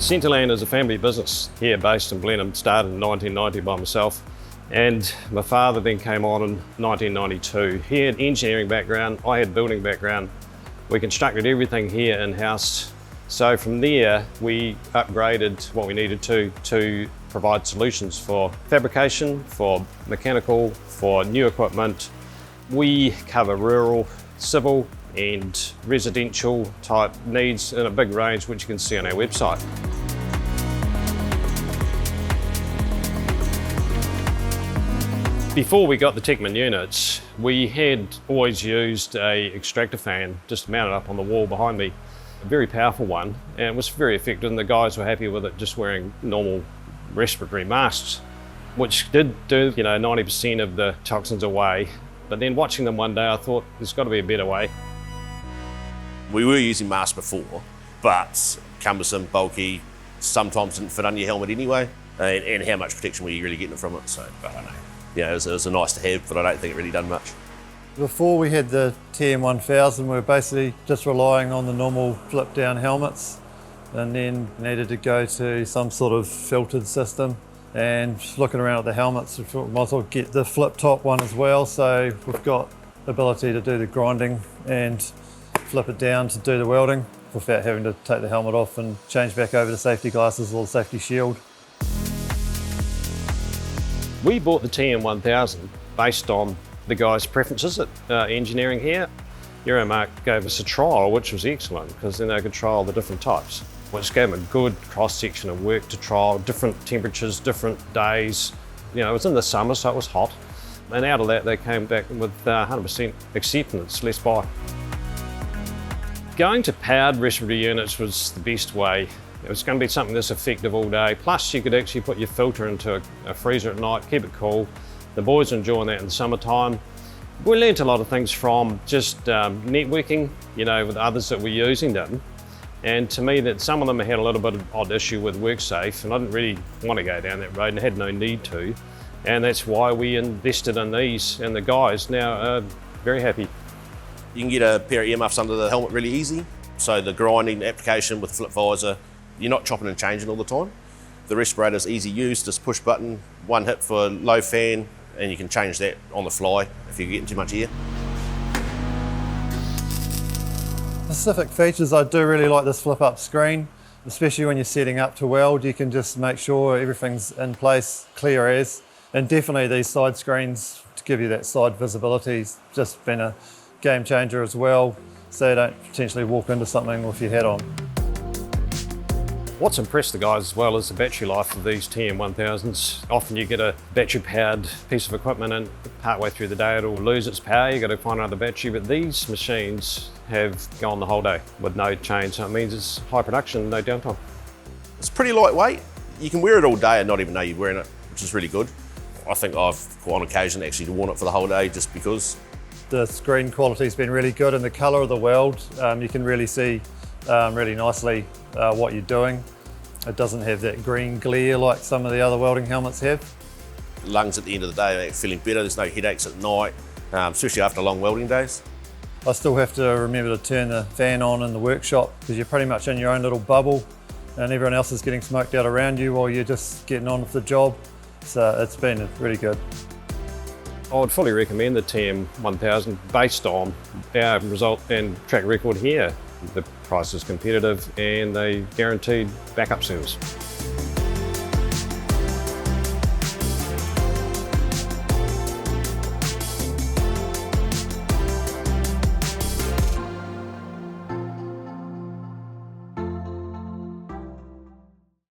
Centaland is a family business here based in Brendon, started in 1990 by myself, and my father then came on in 1992. He had engineering background, I had building background. We constructed everything here in-house. So from there, we upgraded what we needed to provide solutions for fabrication, for mechanical, for new equipment. We cover rural, civil and residential type needs in a big range, which you can see on our website. Before we got the TECMEN units, we had always used a extractor fan just mounted up on the wall behind me, a very powerful one, and it was very effective, and the guys were happy with it just wearing normal respiratory masks, which did do 90% of the toxins away. But then watching them one day, I thought there's got to be a better way. We were using masks before, but cumbersome, bulky, sometimes didn't fit on your helmet anyway, and how much protection were you really getting from it? So, I don't know. Yeah, it was a nice to have, but I don't think it really done much. Before we had the TM1000, we were basically just relying on the normal flip down helmets, and then needed to go to some sort of filtered system. And looking around at the helmets, we thought we might as well get the flip top one as well. So we've got the ability to do the grinding and flip it down to do the welding without having to take the helmet off and change back over to safety glasses or the safety shield. We bought the TM1000 based on the guys' preferences at engineering here. Euromarc gave us a trial, which was excellent, because then they could trial the different types, which gave them a good cross-section of work to trial, different temperatures, different days. It was in the summer, so it was hot. And out of that, they came back with 100% acceptance, let's buy. Going to powered respiratory units was the best way. It was going to be something that's effective all day. Plus, you could actually put your filter into a freezer at night, keep it cool. The boys are enjoying that in the summertime. We learnt a lot of things from just networking, with others that were using them. And to me, that some of them had a little bit of odd issue with WorkSafe, and I didn't really want to go down that road and had no need to. And that's why we invested in these, and the guys now are very happy. You can get a pair of earmuffs under the helmet really easy. So the grinding application with flip visor, you're not chopping and changing all the time. The respirator's easy use, just push button, one hit for low fan, and you can change that on the fly if you're getting too much air. Specific features, I do really like this flip up screen, especially when you're setting up to weld. You can just make sure everything's in place, clear as, and definitely these side screens to give you that side visibility has just been a game changer as well, so you don't potentially walk into something with your hat on. What's impressed the guys as well is the battery life of these TM1000s. Often you get a battery powered piece of equipment and partway through the day it'll lose its power, you've got to find another battery, but these machines have gone the whole day with no change, so it means it's high production, no downtime. It's pretty lightweight. You can wear it all day and not even know you're wearing it, which is really good. I think I've, on occasion, actually worn it for the whole day just because. The screen quality's been really good, and the colour of the weld, you can really see really nicely what you're doing. It doesn't have that green glare like some of the other welding helmets have. Lungs at the end of the day are feeling better, there's no headaches at night, especially after long welding days. I still have to remember to turn the fan on in the workshop because you're pretty much in your own little bubble and everyone else is getting smoked out around you while you're just getting on with the job. So it's been really good. I would fully recommend the TM1000 based on our result and track record here. The price is competitive and they guaranteed backup service.